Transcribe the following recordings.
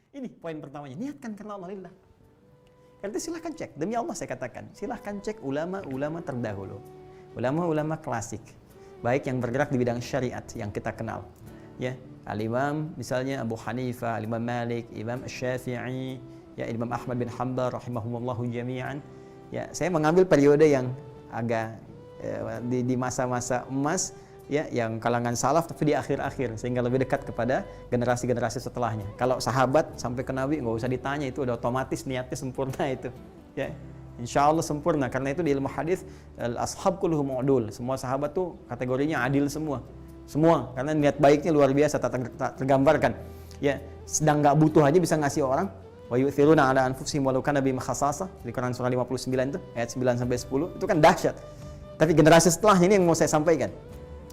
Ini poin pertamanya, niatkan karena Allah lillah. Karena itu silahkan cek, demi Allah saya katakan, silahkan cek ulama-ulama terdahulu, ulama-ulama klasik, baik yang bergerak di bidang syariat yang kita kenal, ya, Al-Imam misalnya Abu Hanifah, Al-Imam Malik, Imam Syafi'i, ya, Imam Ahmad bin Hanbal rahimahumullahu jami'an. Ya, saya mengambil periode yang agak di masa-masa emas, ya, yang kalangan salaf tapi di akhir-akhir, sehingga lebih dekat kepada generasi-generasi setelahnya. Kalau sahabat sampai ke Nabi nggak usah ditanya, itu udah otomatis niatnya sempurna itu, ya, insya Allah sempurna. Karena itu di ilmu hadis al-ashab kulluhum udul, semua sahabat tuh kategorinya adil semua, karena niat baiknya luar biasa, tak tergambarkan, ya. Sedang nggak butuh aja bisa ngasih orang. Wa yu'thiruna ala anfusihim walau kana bihim khasassah, di Quran surah 59 itu ayat 9 sampai 10, itu kan dahsyat. Tapi generasi setelahnya ini yang mau saya sampaikan,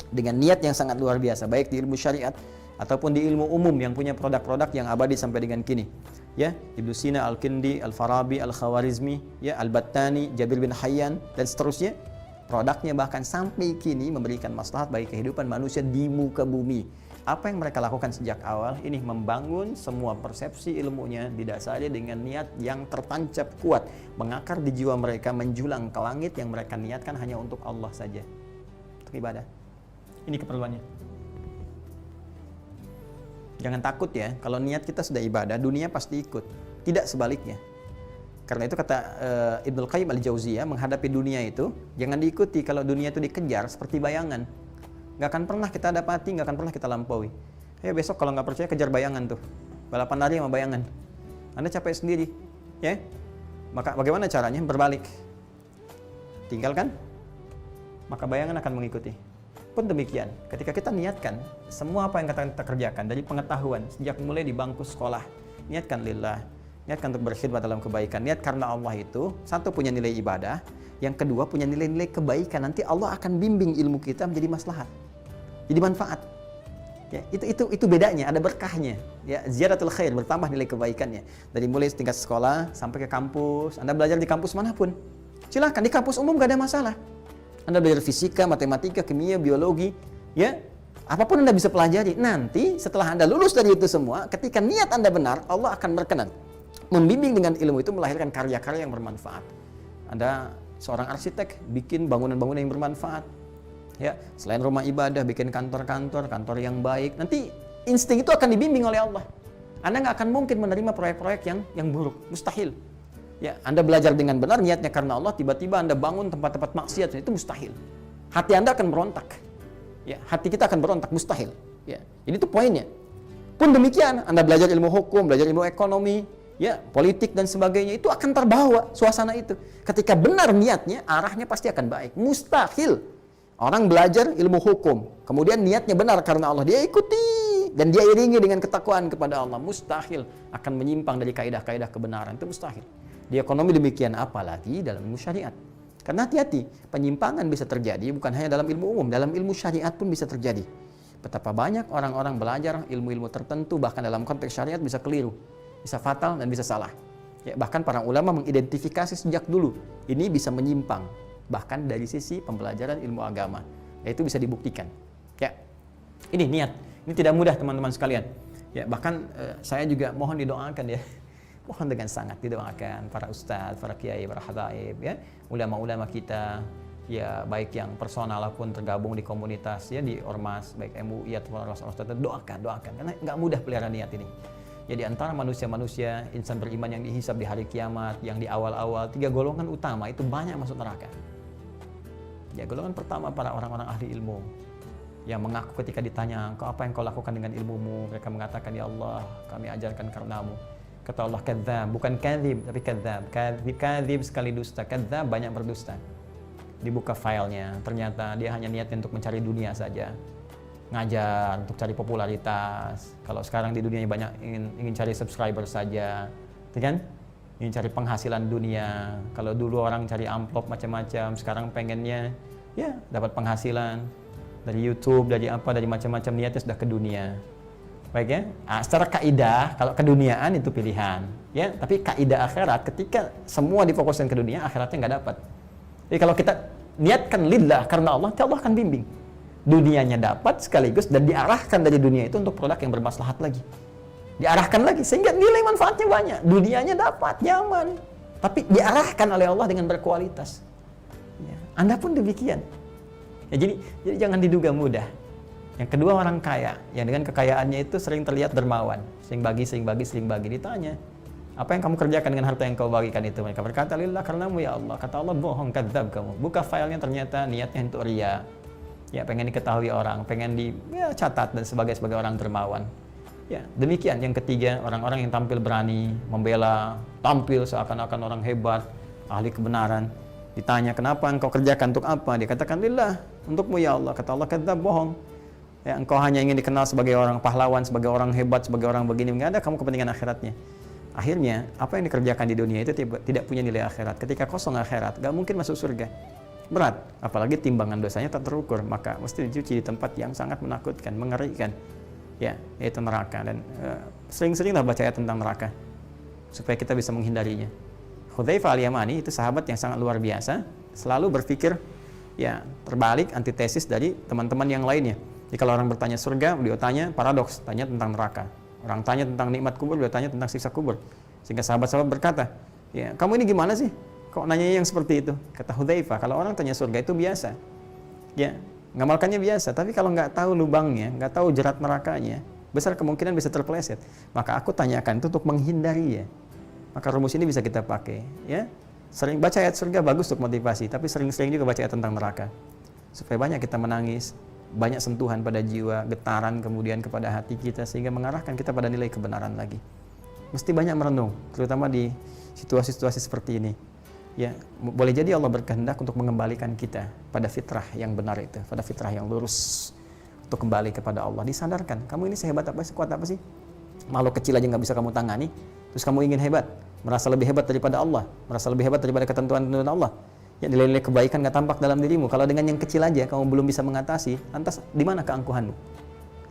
dengan niat yang sangat luar biasa, baik di ilmu syariat ataupun di ilmu umum yang punya produk-produk yang abadi sampai dengan kini, ya, Ibnu Sina, Al-Kindi, Al-Farabi, Al-Khawarizmi, ya, Al-Battani, Jabir bin Hayyan dan seterusnya, produknya bahkan sampai kini memberikan maslahat bagi kehidupan manusia di muka bumi. Apa yang mereka lakukan sejak awal ini membangun semua persepsi ilmunya didasari dengan niat yang tertancap kuat, mengakar di jiwa mereka, menjulang ke langit, yang mereka niatkan hanya untuk Allah saja, untuk ibadah. Ini keperluannya. Jangan takut ya, kalau niat kita sudah ibadah, dunia pasti ikut. Tidak sebaliknya. Karena itu kata Ibnul Qayyim al-Jauziyah, menghadapi dunia itu jangan diikuti. Kalau dunia itu dikejar seperti bayangan, nggak akan pernah kita dapati, nggak akan pernah kita lampaui. Ayo besok kalau nggak percaya kejar bayangan tuh, balapan lari sama bayangan. Anda capek sendiri, ya. Maka bagaimana caranya? Berbalik. Tinggalkan, maka bayangan akan mengikuti. Pun demikian, ketika kita niatkan semua apa yang kita kerjakan dari pengetahuan sejak mulai di bangku sekolah, niatkan lillah, niatkan untuk berkhidmat dalam kebaikan. Niat karena Allah itu satu punya nilai ibadah, yang kedua punya nilai-nilai kebaikan. Nanti Allah akan bimbing ilmu kita menjadi maslahat, jadi manfaat. Ya, itu bedanya, ada berkahnya. Ya, ziyadatul khair, bertambah nilai kebaikannya. Dari mulai tingkat sekolah sampai ke kampus, Anda belajar di kampus manapun, silahkan. Di kampus umum gak ada masalah. Anda belajar fisika, matematika, kimia, biologi, ya, apapun Anda bisa pelajari. Nanti setelah Anda lulus dari itu semua, ketika niat Anda benar, Allah akan berkenan membimbing dengan ilmu itu melahirkan karya-karya yang bermanfaat. Anda seorang arsitek, bikin bangunan-bangunan yang bermanfaat, ya, selain rumah ibadah, bikin kantor-kantor yang baik. Nanti insting itu akan dibimbing oleh Allah. Anda nggak akan mungkin menerima proyek-proyek yang buruk, mustahil. Ya, Anda belajar dengan benar, niatnya karena Allah, tiba-tiba Anda bangun tempat-tempat maksiat, itu mustahil. Hati Anda akan berontak. Ya, hati kita akan berontak, mustahil. Ya, ini tuh poinnya. Pun demikian, Anda belajar ilmu hukum, belajar ilmu ekonomi, ya, politik dan sebagainya, itu akan terbawa suasana itu. Ketika benar niatnya, arahnya pasti akan baik. Mustahil orang belajar ilmu hukum, kemudian niatnya benar karena Allah, dia ikuti dan dia iringi dengan ketakwaan kepada Allah, mustahil akan menyimpang dari kaidah-kaidah kebenaran, itu mustahil. Di ekonomi demikian, apalagi dalam ilmu syariat. Karena hati-hati, penyimpangan bisa terjadi bukan hanya dalam ilmu umum, dalam ilmu syariat pun bisa terjadi. Betapa banyak orang-orang belajar ilmu-ilmu tertentu, bahkan dalam konteks syariat bisa keliru, bisa fatal dan bisa salah. Ya, bahkan para ulama mengidentifikasi sejak dulu, ini bisa menyimpang, bahkan dari sisi pembelajaran ilmu agama. Ya, itu bisa dibuktikan. Ya, ini niat. Ini tidak mudah teman-teman sekalian. Ya, bahkan saya juga mohon didoakan ya. Mohon dengan sangat didoakan para ustadz, para kiai, para habaib, ya, ulama-ulama kita, ya, baik yang personal maupun tergabung di komunitas, ya, di ormas, baik MUI atau ormas-ormas tertentu, doakan, karena nggak mudah pelihara niat ini. Ya, di antara manusia-manusia, insan beriman yang dihisab di hari kiamat, yang di awal-awal, 3 golongan utama itu banyak masuk neraka. Ya, golongan pertama para orang-orang ahli ilmu, yang mengaku ketika ditanya, "Kau apa yang kau lakukan dengan ilmumu?" Mereka mengatakan, "Ya Allah, kami ajarkan karenamu." Kata Allah, kadzdzab, bukan kadzib, tapi kadzdzab. Kadzib sekali dusta, kadzdzab banyak berdusta. Dibuka filenya, ternyata dia hanya niatnya untuk mencari dunia saja. Ngajar untuk cari popularitas. Kalau sekarang di dunia banyak ingin cari subscriber saja, kan? Ingin cari penghasilan dunia. Kalau dulu orang cari amplop macam-macam, sekarang pengennya ya dapat penghasilan dari YouTube, dari apa, dari macam-macam, niatnya sudah ke dunia. Baik ya, secara kaidah kalau keduniaan itu pilihan, ya. Tapi kaidah akhirat, ketika semua difokuskan ke dunia, akhiratnya nggak dapat. Jadi kalau kita niatkan lillah karena Allah, Allah akan bimbing. Dunianya dapat sekaligus dan diarahkan dari dunia itu untuk produk yang bermaslahat lagi. Diarahkan lagi sehingga nilai manfaatnya banyak, dunianya dapat, nyaman, tapi diarahkan oleh Allah dengan berkualitas. Ya, Anda pun demikian. Ya, jadi jangan diduga mudah. Yang kedua, orang kaya yang dengan kekayaannya itu sering terlihat dermawan, sering bagi. Ditanya, apa yang kamu kerjakan dengan harta yang kau bagikan itu? Mereka berkata, lillah, karenamu ya Allah. Kata Allah, bohong, kadzab kamu. Buka filenya, ternyata niatnya untuk riya. Ya, pengen diketahui orang, pengen catat dan sebagai orang dermawan. Ya, demikian. Yang ketiga, orang-orang yang tampil berani, membela, tampil seakan-akan orang hebat, ahli kebenaran. Ditanya, kenapa engkau kerjakan, untuk apa? Dia katakan, lillah, untukmu ya Allah. Kata Allah, kadzab, bohong. Ya, engkau hanya ingin dikenal sebagai orang pahlawan, sebagai orang hebat, sebagai orang begini. Enggak ada kamu kepentingan akhiratnya. Akhirnya, apa yang dikerjakan di dunia itu tidak punya nilai akhirat. Ketika kosong akhirat, gak mungkin masuk surga. Berat, apalagi timbangan dosanya tak terukur, maka mesti dicuci di tempat yang sangat menakutkan, mengerikan. Ya, yaitu neraka. Dan sering-seringlah baca ayat tentang neraka supaya kita bisa menghindarinya. Hudzaifah al-Yamani itu sahabat yang sangat luar biasa, selalu berpikir ya terbalik, antitesis dari teman-teman yang lainnya. Jadi kalau orang bertanya surga, beliau tanya paradoks, tanya tentang neraka. Orang tanya tentang nikmat kubur, beliau tanya tentang siksa kubur. Sehingga sahabat-sahabat berkata, ya kamu ini gimana sih? Kok nanya yang seperti itu? Kata Hudzaifah, kalau orang tanya surga itu biasa. Ya, ngamalkannya biasa. Tapi kalau nggak tahu lubangnya, nggak tahu jerat nerakanya, besar kemungkinan bisa terpeleset. Maka aku tanyakan itu untuk menghindari ya. Maka rumus ini bisa kita pakai. Ya, sering baca ayat surga bagus untuk motivasi, tapi sering-sering juga baca ayat tentang neraka. Supaya banyak kita menangis, banyak sentuhan pada jiwa, getaran kemudian kepada hati kita, sehingga mengarahkan kita pada nilai kebenaran lagi. Mesti banyak merenung, terutama di situasi-situasi seperti ini. Ya, boleh jadi Allah berkehendak untuk mengembalikan kita pada fitrah yang benar itu, pada fitrah yang lurus, untuk kembali kepada Allah. Disadarkan, kamu ini sehebat apa, sekuat apa sih? Makhluk kecil aja nggak bisa kamu tangani, terus kamu ingin hebat, merasa lebih hebat daripada Allah, merasa lebih hebat daripada ketentuan-ketentuan Allah. Ya, nilai-nilai kebaikan nggak tampak dalam dirimu. Kalau dengan yang kecil aja kamu belum bisa mengatasi, lantas di mana keangkuhanmu?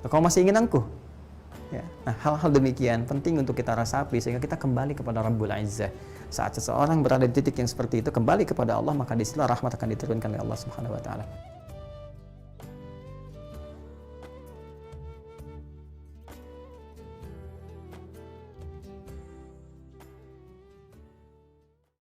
Kalau kamu masih ingin angkuh? Ya. Nah, hal-hal demikian penting untuk kita rasapi sehingga kita kembali kepada Rabbul Izzah. Saat seseorang berada di titik yang seperti itu, kembali kepada Allah, maka disitulah rahmat akan diturunkan oleh Allah Subhanahu wa taala.